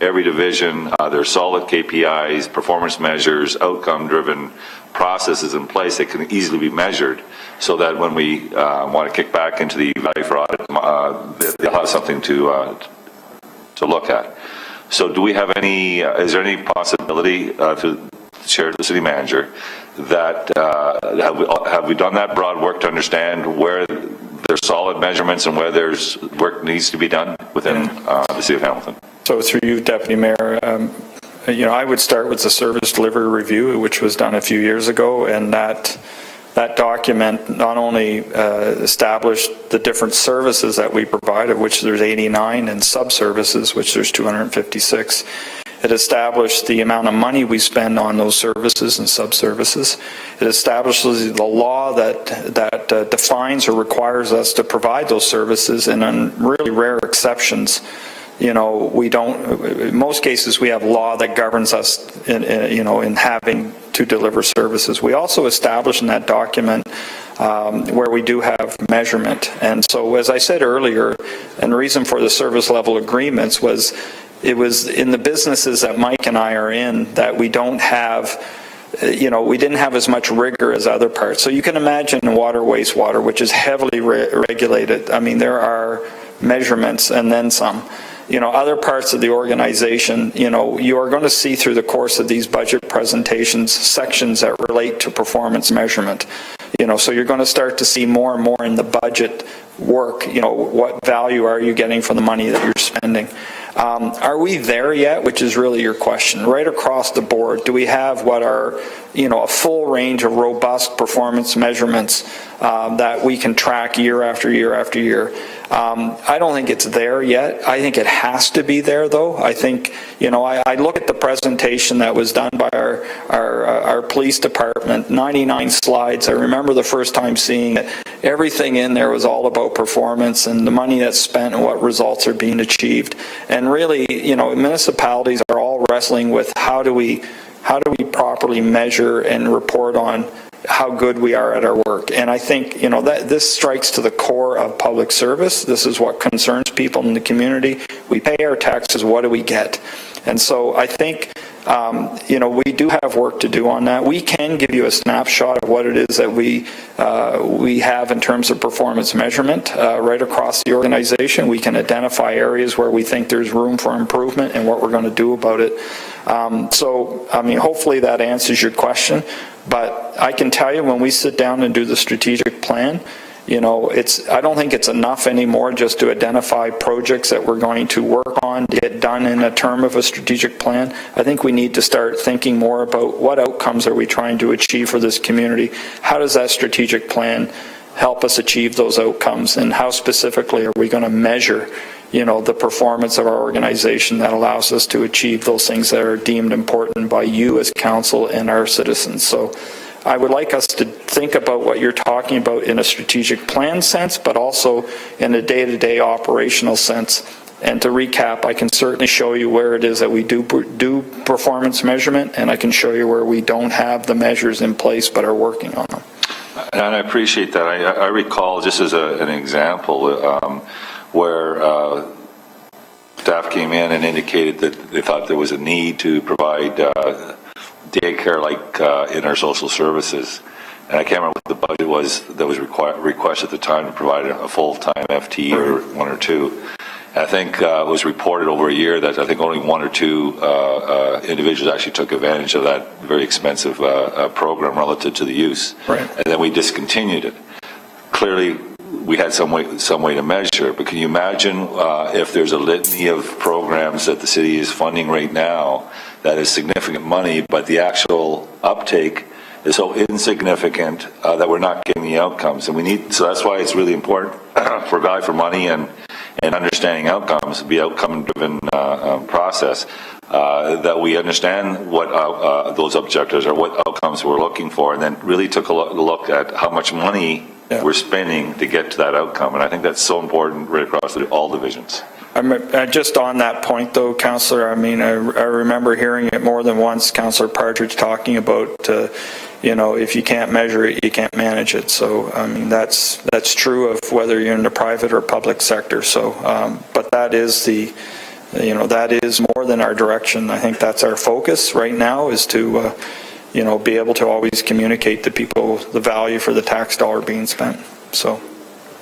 every division, there's solid KPIs, performance measures, outcome-driven processes in place that can easily be measured, so that when we want to kick back into the value for audit, they'll have something to look at. So, do we have any? Is there any possibility to share the city manager that have we done that broad work to understand where there's solid measurements and where there's work needs to be done within the City of Hamilton? So through you, Deputy Mayor, I would start with the service delivery review, which was done a few years ago, and that document not only established the different services that we provide, of which there's 89, and sub-services, which there's 256. It established the amount of money we spend on those services and sub-services. It establishes the law that defines or requires us to provide those services, and on really rare exceptions, we don't. In most cases, we have law that governs us in having to deliver services. We also established in that document where we do have measurement. And so, as I said earlier, and the reason for the service level agreements was it was in the businesses that Mike and I are in that we don't have, we didn't have as much rigor as other parts. So you can imagine water, wastewater, which is heavily regulated. I mean, there are measurements and then some. Other parts of the organization, you are going to see through the course of these budget presentations sections that relate to performance measurement. So you're going to start to see more and more in the budget work, what value are you getting for the money that you're spending? Are we there yet, which is really your question? Right across the board, do we have what are, a full range of robust performance measurements that we can track year after year after year? I don't think it's there yet. I think it has to be there, though. I think, I look at the presentation that was done by our police department, 99 slides. I remember the first time seeing it. Everything in there was all about performance and the money that's spent and what results are being achieved. And really, municipalities are all wrestling with how do we properly measure and report on how good we are at our work. And I think, that this strikes to the core of public service. This is what concerns people in the community. We pay our taxes, what do we get? And so I think, we do have work to do on that. We can give you a snapshot of what it is that we have in terms of performance measurement right across the organization. We can identify areas where we think there's room for improvement and what we're going to do about it. Hopefully that answers your question. But I can tell you, when we sit down and do the strategic plan, I don't think it's enough anymore just to identify projects that we're going to work on to get done in a term of a strategic plan. I think we need to start thinking more about what outcomes are we trying to achieve for this community. How does that strategic plan help us achieve those outcomes, and how specifically are we going to measure the performance of our organization that allows us to achieve those things that are deemed important by you as council and our citizens. So I would like us to think about what you're talking about in a strategic plan sense, but also in a day-to-day operational sense. And to recap, I can certainly show you where it is that we do performance measurement, and I can show you where we don't have the measures in place but are working on them. And I appreciate that. I recall, just as an example, where staff came in and indicated that they thought there was a need to provide daycare like in our social services. And I can't remember what the budget was that was requested at the time to provide a full-time FTE or one or two. And I think it was reported over a year that I think only one or two individuals actually took advantage of that very expensive program relative to the use. Right. And then we discontinued it. Clearly, we had some way to measure, but can you imagine if there's a litany of programs that the city is funding right now that is significant money, but the actual uptake is so insignificant that we're not getting the outcomes, and so that's why it's really important for value for money and understanding outcomes, be outcome-driven process, that we understand what those objectives are, what outcomes we're looking for, and then really took a look at how much money we're spending to get to that outcome, and I think that's so important right across all divisions. Just on that point, though, Councillor, I mean, I remember hearing it more than once, Councillor Partridge talking about, if you can't measure it, you can't manage it. So, I mean, that's true of whether you're in the private or public sector. So, but that is that is more than our direction. I think that's our focus right now, is to, be able to always communicate to people the value for the tax dollar being spent. So,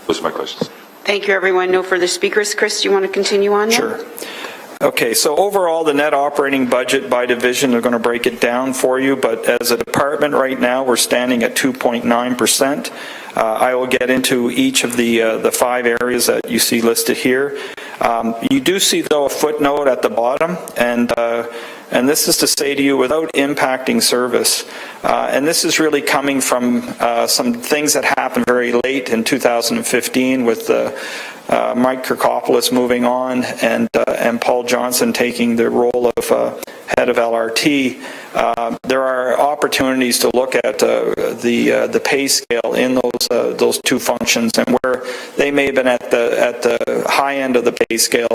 those are my questions. Thank you, everyone. No further speakers. Chris, do you want to continue on now? Sure. Okay, so overall, the net operating budget by division, they're going to break it down for you, but as a department right now, we're standing at 2.9%. I will get into each of the 5 areas that you see listed here. You do see, though, a footnote at the bottom, and this is to say to you, without impacting service. And this is really coming from some things that happened very late in 2015 with Mike Kirkopoulos moving on and Paul Johnson taking the role of head of LRT. There are opportunities to look at the pay scale in those two functions, and where they may have been at the high end of the pay scale.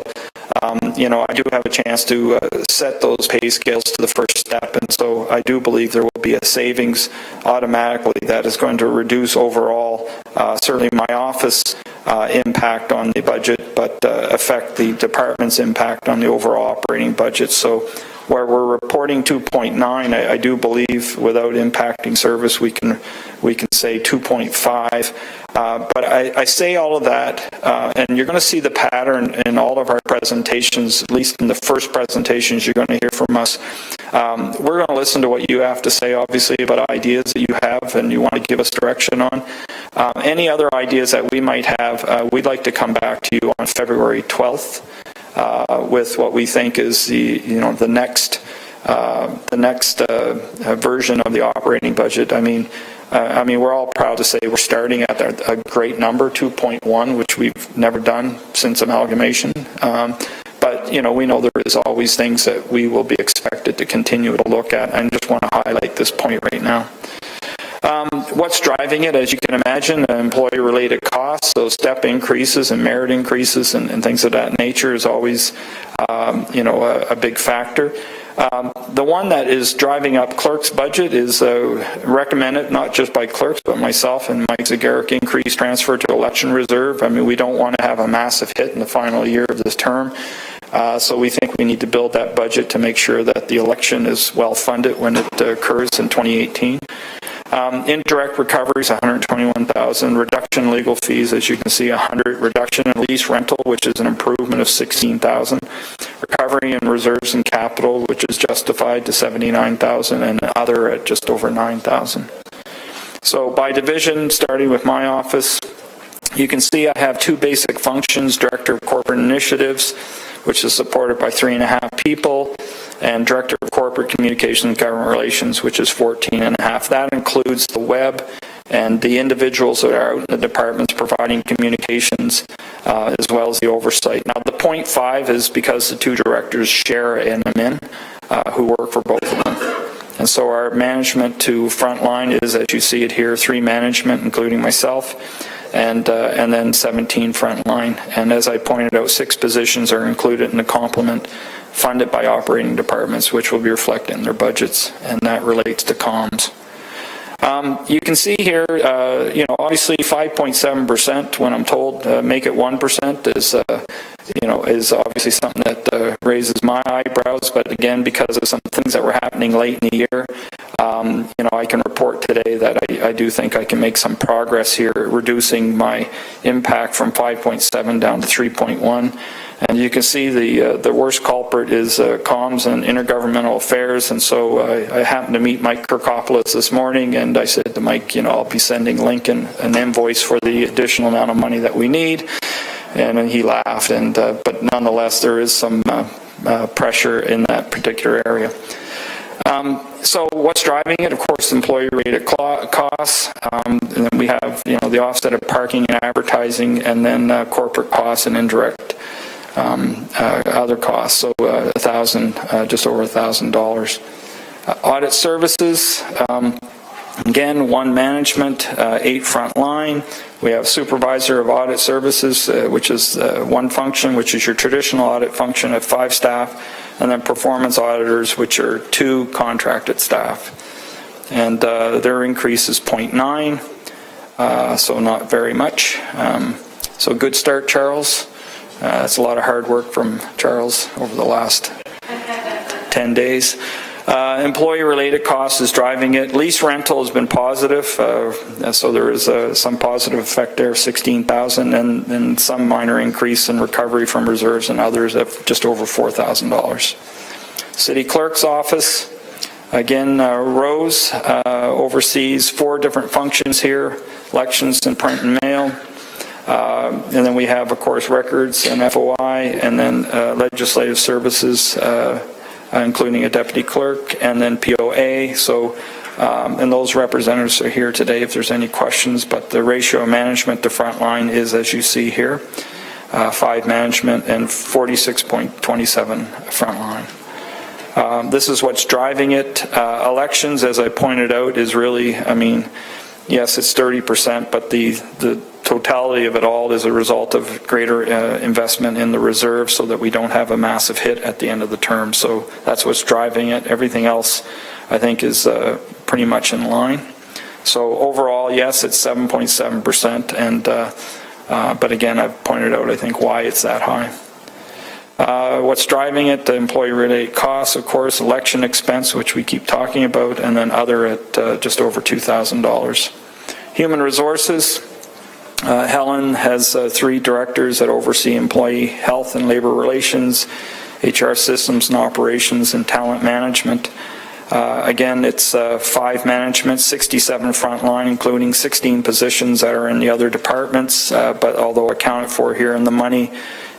I do have a chance to set those pay scales to the first step, and so I do believe there will be a savings automatically that is going to reduce overall, certainly my office impact on the budget, but affect the department's impact on the overall operating budget. So where we're reporting 2.9, I do believe without impacting service we can say 2.5. But I say all of that, and you're going to see the pattern in all of our presentations, at least in the first presentations you're going to hear from us. We're going to listen to what you have to say, obviously, about ideas that you have and you want to give us direction on. Any other ideas that we might have, we'd like to come back to you on February 12th with what we think is the next version of the operating budget. I mean, we're all proud to say we're starting at a great number, 2.1, which we've never done since amalgamation. But, we know there is always things that we will be expected to continue to look at. I just want to highlight this point right now. What's driving it? As you can imagine, employee-related costs, those step increases and merit increases and things of that nature is always, a big factor. The one that is driving up clerk's budget is recommended not just by clerks but myself and Mike Zagaric, increased transfer to election reserve. I mean, we don't want to have a massive hit in the final year of this term. So we think we need to build that budget to make sure that the election is well funded when it occurs in 2018. Indirect recoveries, $121,000. Reduction in legal fees, as you can see, $100,000. Reduction in lease rental, which is an improvement of $16,000. Recovery in reserves and capital, which is justified to $79,000, and other at just over $9,000. So by division, starting with my office, you can see I have 2 basic functions: Director of Corporate Initiatives, which is supported by 3.5 people, and Director of Corporate Communications and Government Relations, which is 14.5. That includes the web and the individuals that are out in the departments providing communications, as well as the oversight. Now, the 0.5 is because the 2 directors share an admin who work for both of them. And so our management to frontline is, as you see it here, 3 management, including myself. and then 17 frontline. And as I pointed out, 6 positions are included in the complement funded by operating departments, which will be reflected in their budgets, and that relates to comms. You can see here, obviously 5.7%, when I'm told make it 1%, is obviously something that raises my eyebrows. But again, because of some things that were happening late in the year, I can report today that I do think I can make some progress here, reducing my impact from 5.7 down to 3.1. And you can see the worst culprit is comms and intergovernmental affairs. And so I happened to meet Mike Kirkopoulos this morning, and I said to Mike, I'll be sending Lincoln an invoice for the additional amount of money that we need. And then he laughed. But nonetheless, there is some pressure in that particular area. So what's driving it? Of course, employee-related costs. And then we have, the offset of parking and advertising, and then corporate costs and indirect other costs. So just over $1,000. Audit services. Again, 1 management, 8 frontline. We have supervisor of audit services, which is 1 function, which is your traditional audit function at 5 staff, and then performance auditors, which are 2 contracted staff. And their increase is 0.9, so not very much. So good start, Charles. That's a lot of hard work from Charles over the last 10 days. Employee-related costs is driving it. Lease rental has been positive, so there is some positive effect there, 16,000, and some minor increase in recovery from reserves and others of just over $4,000. City Clerk's office, again, Rose oversees 4 different functions here, elections and print and mail. And then we have, of course, records and FOI, and then legislative services, including a deputy clerk, and then POA. So, and those representatives are here today if there's any questions, but the ratio of management to frontline is, as you see here, 5 management and 46.27 frontline. This is what's driving it. Elections, as I pointed out, is really, yes, it's 30%, but the totality of it all is a result of greater investment in the reserve so that we don't have a massive hit at the end of the term. So that's what's driving it. Everything else, I think, is pretty much in line. So overall, yes, it's 7.7%, and but again, I've pointed out, I think, why it's that high. What's driving it? The employee-related costs, of course, election expense, which we keep talking about, and then other at just over $2,000. Human resources. Helen has 3 directors that oversee employee health and labor relations, HR systems and operations, and talent management. Again, it's 5 management, 67 frontline, including 16 positions that are in the other departments, but although accounted for here in the money,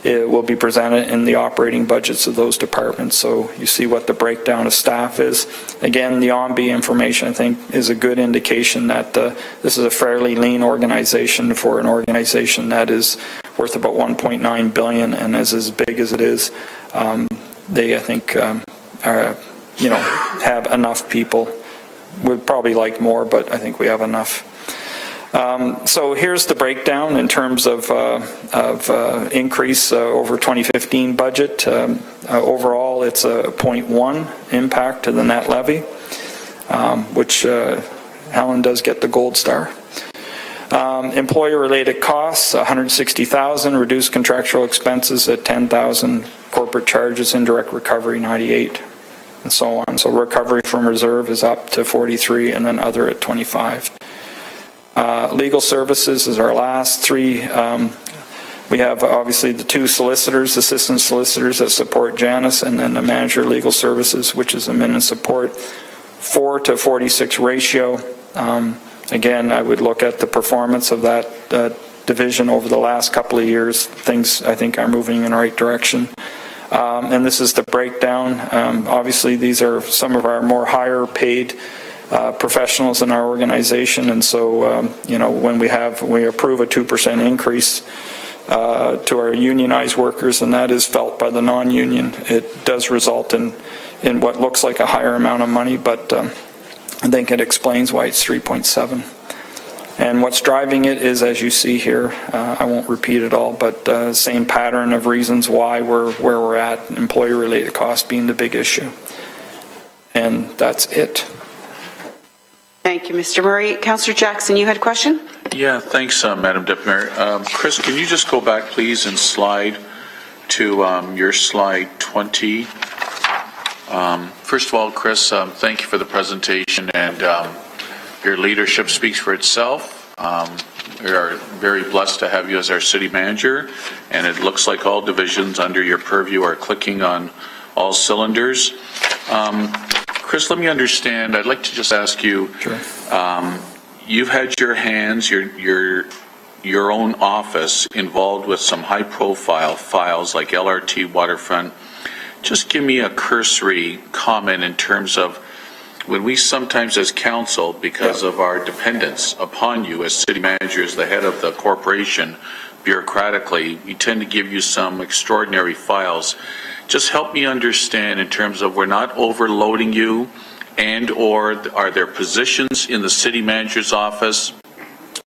it will be presented in the operating budgets of those departments. So you see what the breakdown of staff is. Again, the OMB information, I think, is a good indication that this is a fairly lean organization for an organization that is worth about $1.9 billion and is as big as it is. They, I think, have enough people. We'd probably like more, but I think we have enough. So here's the breakdown in terms of increase over 2015 budget. Overall, it's a 0.1 impact to the net levy, which Helen does get the gold star. Employee-related costs, $160,000, reduced contractual expenses at $10,000, corporate charges, indirect recovery, $98,000, and so on. So recovery from reserve is up to $43,000, and then other at $25,000. Legal services is our last 3. We have obviously the 2 solicitors, assistant solicitors that support Janice, and then the manager of legal services, which is admin and support, 4 to 46 ratio. Again, I would look at the performance of that division over the last couple of years. Things, I think, are moving in the right direction. And this is the breakdown. Obviously, these are some of our more higher paid professionals in our organization, and so when we approve a 2% increase to our unionized workers, and that is felt by the non-union, it does result in what looks like a higher amount of money, but I think it explains why it's 3.7. And what's driving it is, as you see here, I won't repeat it all, but same pattern of reasons why we're where we're at, employee-related costs being the big issue. And that's it. Thank you, Mr. Murray. Councillor Jackson, you had a question? Yeah, thanks, Madam Deputy Mayor. Chris, can you just go back, please, and slide to your slide 20? First of all, Chris, thank you for the presentation, and your leadership speaks for itself. We are very blessed to have you as our city manager, and it looks like all divisions under your purview are clicking on all cylinders. Chris, let me understand. I'd like to just ask you, Sure. You've had your hands, your own office involved with some high-profile files like LRT Waterfront. Just give me a cursory comment in terms of when we sometimes as council, because of our dependence upon you as city managers, the head of the corporation, bureaucratically, we tend to give you some extraordinary files. Just help me understand in terms of we're not overloading you, and or are there positions in the city manager's office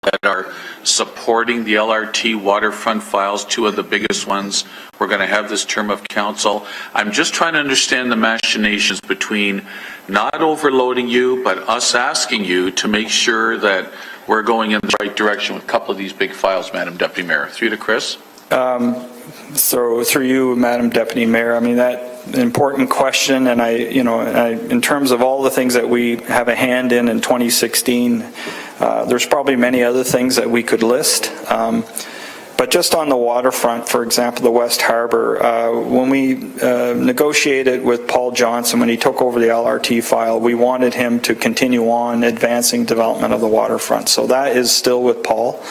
that are supporting the LRT Waterfront files, two of the biggest ones we're going to have this term of council. I'm just trying to understand the machinations between not overloading you, but us asking you to make sure that we're going in the right direction with a couple of these big files, Madam Deputy Mayor. Through to Chris. So through you, Madam Deputy Mayor, I mean, that important question, and in terms of all the things that we have a hand in 2016, there's probably many other things that we could list. But just on the waterfront, for example, the West Harbour, when we negotiated with Paul Johnson when he took over the LRT file, we wanted him to continue on advancing development of the waterfront. So that is still with Paul.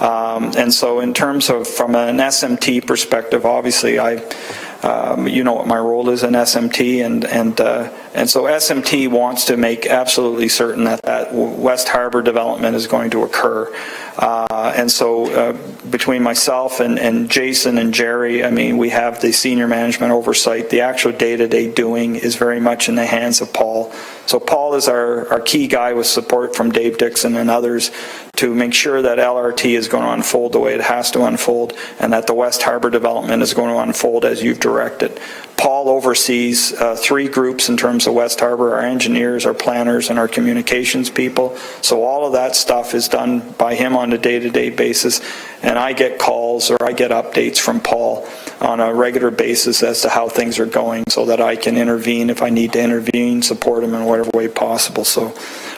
And so in terms of from an SMT perspective, obviously you know what my role is in SMT, and so SMT wants to make absolutely certain that West Harbour development is going to occur. And so between myself and Jason and Jerry, I mean, we have the senior management oversight. The actual day-to-day doing is very much in the hands of Paul. So Paul is our key guy with support from Dave Dixon and others to make sure that LRT is going to unfold the way it has to unfold, and that the West Harbour development is going to unfold as you've directed. Paul oversees three groups in terms of West Harbour: our engineers, our planners, and our communications people. So all of that stuff is done by him on a day-to-day basis, and I get calls or I get updates from Paul on a regular basis as to how things are going, so that I can intervene if I need to intervene, support him in whatever way possible. So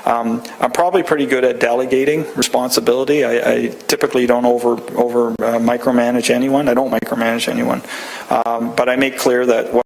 I'm probably pretty good at delegating responsibility. I typically don't over micromanage anyone. I don't micromanage anyone, but I make clear that what